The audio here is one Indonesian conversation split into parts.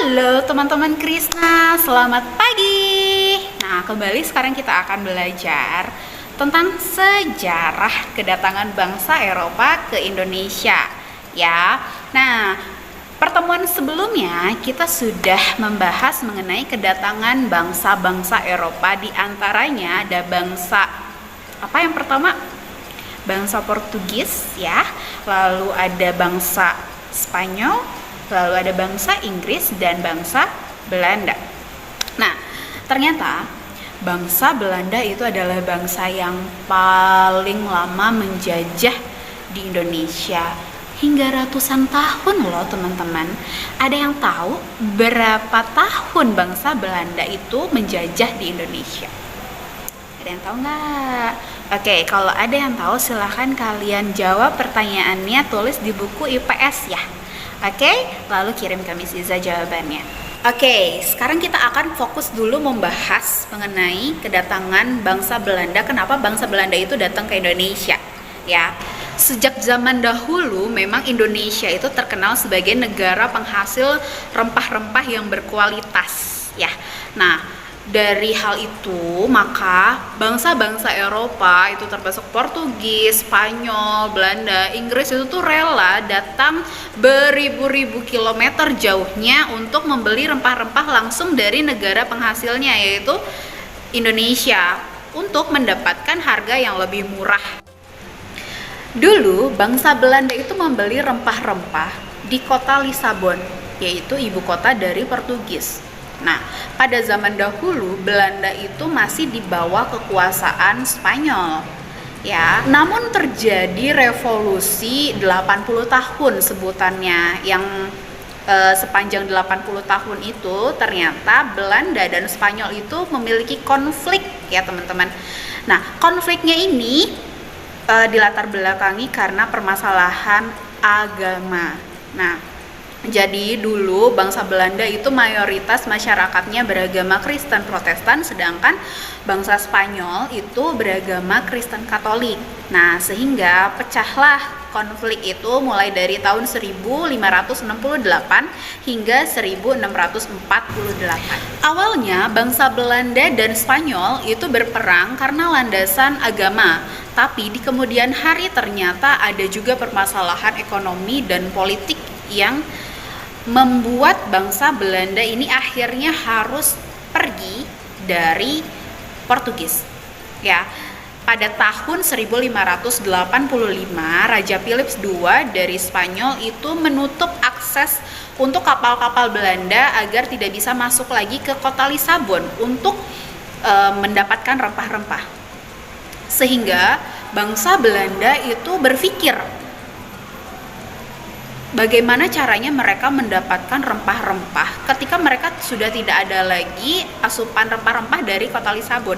Halo teman-teman Krisna, selamat pagi. Nah, kembali sekarang kita akan belajar tentang sejarah kedatangan bangsa Eropa ke Indonesia, ya. Nah, pertemuan sebelumnya kita sudah membahas mengenai kedatangan bangsa-bangsa Eropa. Di antaranya ada bangsa apa yang pertama? Bangsa Portugis, ya. Lalu ada bangsa Spanyol, lalu ada bangsa Inggris dan bangsa Belanda. Nah, ternyata bangsa Belanda itu adalah bangsa yang paling lama menjajah di Indonesia hingga ratusan tahun loh teman-teman. Ada yang tahu berapa tahun bangsa Belanda itu menjajah di Indonesia? Ada yang tahu nggak? Oke, kalau ada yang tahu silahkan kalian jawab pertanyaannya, tulis di buku IPS ya. Oke, lalu kirim kami Siza jawabannya. Oke, sekarang kita akan fokus dulu membahas mengenai kedatangan bangsa Belanda. Kenapa bangsa Belanda itu datang ke Indonesia? Ya, sejak zaman dahulu memang Indonesia itu terkenal sebagai negara penghasil rempah-rempah yang berkualitas. Ya, nah dari hal itu maka bangsa-bangsa Eropa itu termasuk Portugis, Spanyol, Belanda, Inggris itu tuh rela datang beribu-ribu kilometer jauhnya untuk membeli rempah-rempah langsung dari negara penghasilnya yaitu Indonesia untuk mendapatkan harga yang lebih murah. Dulu bangsa Belanda itu membeli rempah-rempah di kota Lisabon, yaitu ibu kota dari Portugis. Nah, pada zaman dahulu Belanda itu masih di bawah kekuasaan Spanyol. Ya, namun terjadi revolusi 80 tahun sebutannya yang sepanjang 80 tahun itu ternyata Belanda dan Spanyol itu memiliki konflik ya, teman-teman. Nah, konfliknya ini dilatar belakangi karena permasalahan agama. Nah, jadi dulu bangsa Belanda itu mayoritas masyarakatnya beragama Kristen Protestan, sedangkan bangsa Spanyol itu beragama Kristen Katolik. Nah, sehingga pecahlah konflik itu mulai dari tahun 1568 hingga 1648. Awalnya bangsa Belanda dan Spanyol itu berperang karena landasan agama. Tapi di kemudian hari ternyata ada juga permasalahan ekonomi dan politik yang membuat bangsa Belanda ini akhirnya harus pergi dari Portugis. Ya, pada tahun 1585 Raja Philips II dari Spanyol itu menutup akses untuk kapal-kapal Belanda agar tidak bisa masuk lagi ke kota Lisabon untuk mendapatkan rempah-rempah. Sehingga bangsa Belanda itu berpikir bagaimana caranya mereka mendapatkan rempah-rempah ketika mereka sudah tidak ada lagi asupan rempah-rempah dari kota Lisabon.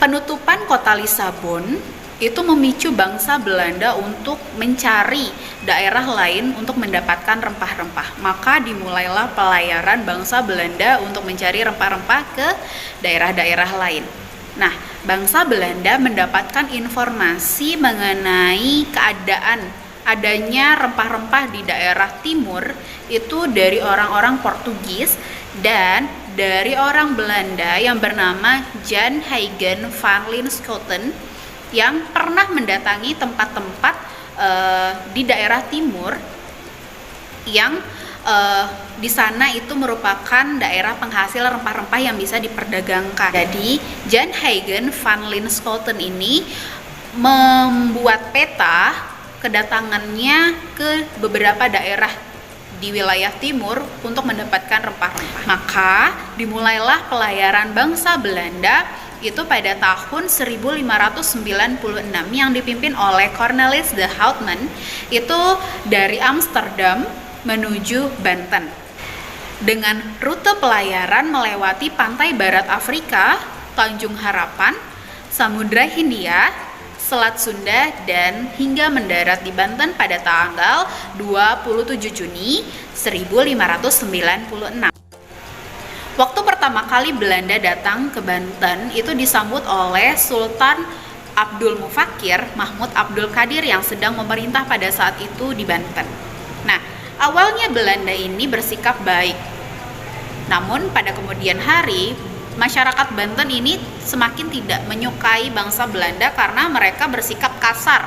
Penutupan kota Lisabon itu memicu bangsa Belanda untuk mencari daerah lain untuk mendapatkan rempah-rempah. Maka dimulailah pelayaran bangsa Belanda untuk mencari rempah-rempah ke daerah-daerah lain. Nah, bangsa Belanda mendapatkan informasi mengenai keadaan adanya rempah-rempah di daerah timur itu dari orang-orang Portugis dan dari orang Belanda yang bernama Jan Huygen van Linschoten yang pernah mendatangi tempat-tempat di daerah timur yang di sana itu merupakan daerah penghasil rempah-rempah yang bisa diperdagangkan. Jadi Jan Huygen van Linschoten ini membuat peta kedatangannya ke beberapa daerah di wilayah timur untuk mendapatkan rempah-rempah. Maka dimulailah pelayaran bangsa Belanda itu pada tahun 1596 yang dipimpin oleh Cornelis de Houtman itu dari Amsterdam menuju Banten. Dengan rute pelayaran melewati pantai barat Afrika, Tanjung Harapan, Samudra Hindia, Selat Sunda dan hingga mendarat di Banten pada tanggal 27 Juni 1596. Waktu pertama kali Belanda datang ke Banten itu disambut oleh Sultan Abdul Mufakkir Mahmud Abdul Qadir yang sedang memerintah pada saat itu di Banten. Nah, Awalnya Belanda ini bersikap baik, namun pada kemudian hari masyarakat Banten ini semakin tidak menyukai bangsa Belanda karena mereka bersikap kasar.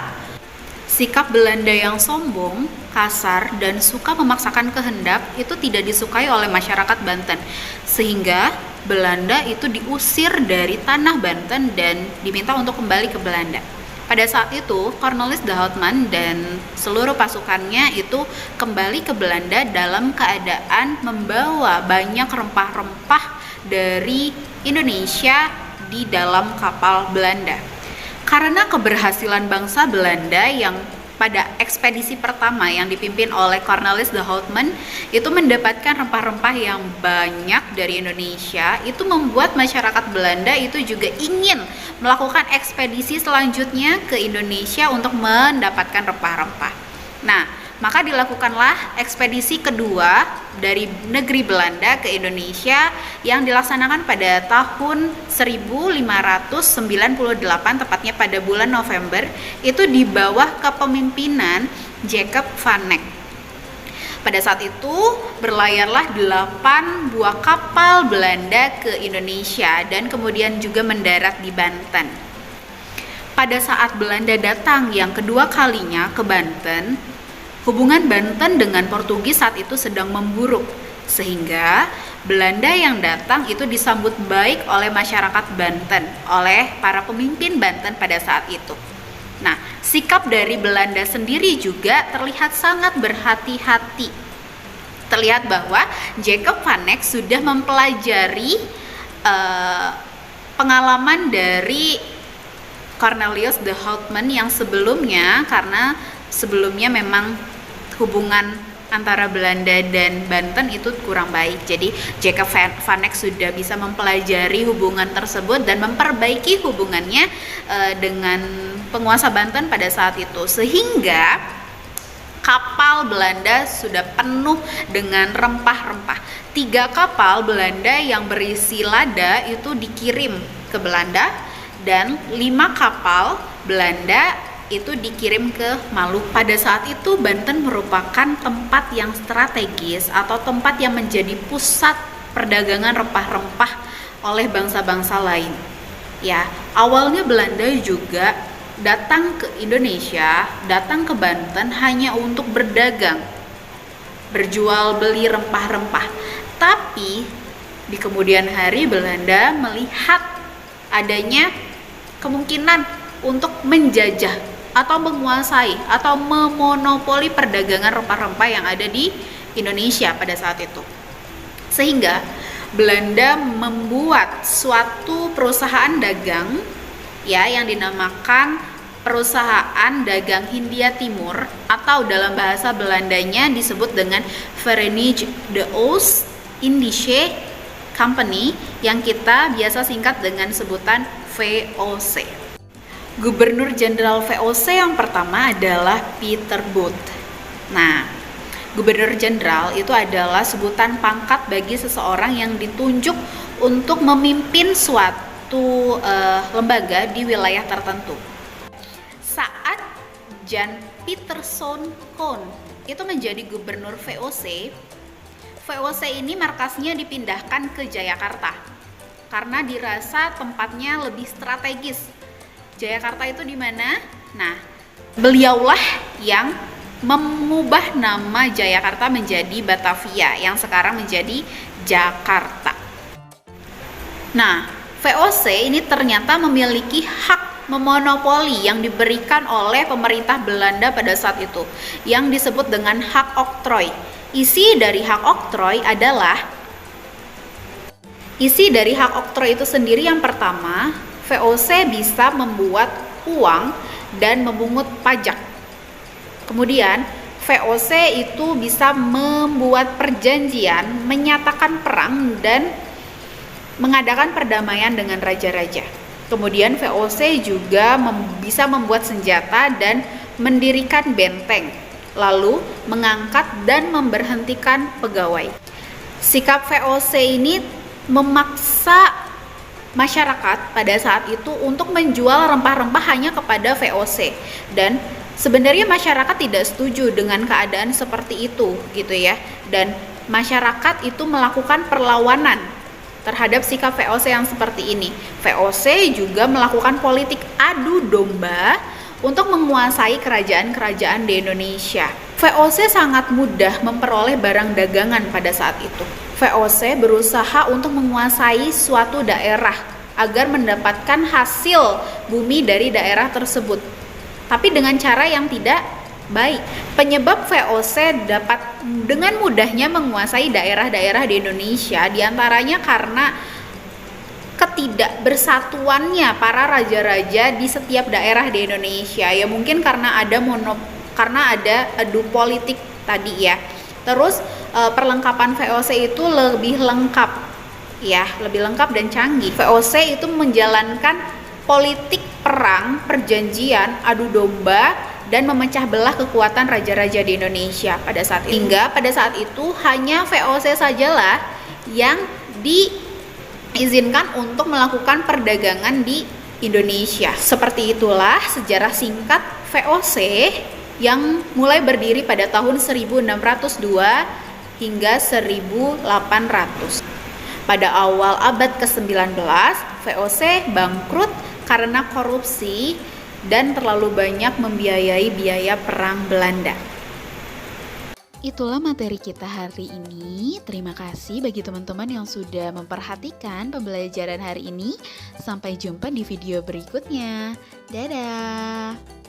Sikap Belanda yang sombong, kasar, dan suka memaksakan kehendak itu tidak disukai oleh masyarakat Banten, sehingga Belanda itu diusir dari tanah Banten dan diminta untuk kembali ke Belanda. Pada saat itu, Cornelis de Houtman dan seluruh pasukannya itu kembali ke Belanda dalam keadaan membawa banyak rempah-rempah dari Indonesia di dalam kapal Belanda. Karena keberhasilan bangsa Belanda yang pada ekspedisi pertama yang dipimpin oleh Cornelis de Houtman itu mendapatkan rempah-rempah yang banyak dari Indonesia, itu membuat masyarakat Belanda itu juga ingin melakukan ekspedisi selanjutnya ke Indonesia untuk mendapatkan rempah-rempah. Nah, maka dilakukanlah ekspedisi kedua dari negeri Belanda ke Indonesia yang dilaksanakan pada tahun 1598, tepatnya pada bulan November, itu di bawah kepemimpinan Jacob van Eyck. Pada saat itu berlayarlah 8 buah kapal Belanda ke Indonesia dan kemudian juga mendarat di Banten. Pada saat Belanda datang yang kedua kalinya ke Banten, hubungan Banten dengan Portugis saat itu sedang memburuk, sehingga Belanda yang datang itu disambut baik oleh masyarakat Banten, oleh para pemimpin Banten pada saat itu. Nah, sikap dari Belanda sendiri juga terlihat sangat berhati-hati. Terlihat bahwa Jacob van Eyck sudah mempelajari pengalaman dari Cornelis de Houtman yang sebelumnya, karena sebelumnya memang hubungan antara Belanda dan Banten itu kurang baik. Jadi Jacob van Eyck sudah bisa mempelajari hubungan tersebut dan memperbaiki hubungannya dengan penguasa Banten pada saat itu, sehingga kapal Belanda sudah penuh dengan rempah-rempah. 3 kapal Belanda yang berisi lada itu dikirim ke Belanda, dan 5 kapal Belanda itu dikirim ke Maluku. Pada saat itu Banten merupakan tempat yang strategis atau tempat yang menjadi pusat perdagangan rempah-rempah oleh bangsa-bangsa lain. Ya, awalnya Belanda juga datang ke Indonesia, datang ke Banten hanya untuk berdagang, berjual beli rempah-rempah. Tapi di kemudian hari Belanda melihat adanya kemungkinan untuk menjajah atau menguasai atau memonopoli perdagangan rempah-rempah yang ada di Indonesia pada saat itu. Sehingga Belanda membuat suatu perusahaan dagang ya yang dinamakan Perusahaan Dagang Hindia Timur, atau dalam bahasa Belandanya disebut dengan Verenigde de Oost-Indische Company, yang kita biasa singkat dengan sebutan VOC. Gubernur Jenderal VOC yang pertama adalah Pieter Both. Nah, Gubernur Jenderal itu adalah sebutan pangkat bagi seseorang yang ditunjuk untuk memimpin suatu lembaga di wilayah tertentu. Saat Jan Pieterszoon Koen itu menjadi Gubernur VOC, VOC ini markasnya dipindahkan ke Jayakarta karena dirasa tempatnya lebih strategis. Jayakarta itu di mana? Nah, beliaulah yang mengubah nama Jayakarta menjadi Batavia, yang sekarang menjadi Jakarta. Nah, VOC ini ternyata memiliki hak memonopoli yang diberikan oleh pemerintah Belanda pada saat itu, yang disebut dengan hak oktrooi. Isi dari hak oktrooi itu sendiri yang pertama, VOC bisa membuat uang dan memungut pajak. Kemudian VOC itu bisa membuat perjanjian, menyatakan perang, dan mengadakan perdamaian dengan raja-raja. Kemudian VOC juga bisa membuat senjata dan mendirikan benteng, lalu mengangkat dan memberhentikan pegawai. Sikap VOC ini memaksa masyarakat pada saat itu untuk menjual rempah-rempah hanya kepada VOC, dan Sebenarnya masyarakat tidak setuju dengan keadaan seperti itu gitu ya, dan masyarakat itu melakukan perlawanan terhadap sikap VOC yang seperti ini. VOC juga melakukan politik adu domba untuk menguasai kerajaan-kerajaan di Indonesia. VOC sangat mudah memperoleh barang dagangan pada saat itu. VOC berusaha untuk menguasai suatu daerah agar mendapatkan hasil bumi dari daerah tersebut, tapi dengan cara yang tidak baik. Penyebab VOC dapat dengan mudahnya menguasai daerah-daerah di Indonesia diantaranya karena ketidakbersatuannya para raja-raja di setiap daerah di Indonesia. Ya mungkin karena ada adu politik tadi ya. Terus perlengkapan VOC itu lebih lengkap ya, lebih lengkap dan canggih. VOC itu menjalankan politik perang, perjanjian, adu domba, dan memecah belah kekuatan raja-raja di Indonesia pada saat itu. Hingga pada saat itu hanya VOC sajalah yang diizinkan untuk melakukan perdagangan di Indonesia. Seperti itulah sejarah singkat VOC yang mulai berdiri pada tahun 1602 hingga 1800. Pada awal abad ke-19, VOC bangkrut karena korupsi dan terlalu banyak membiayai biaya perang Belanda. Itulah materi kita hari ini. Terima kasih bagi teman-teman yang sudah memperhatikan pembelajaran hari ini. Sampai jumpa di video berikutnya. Dadah!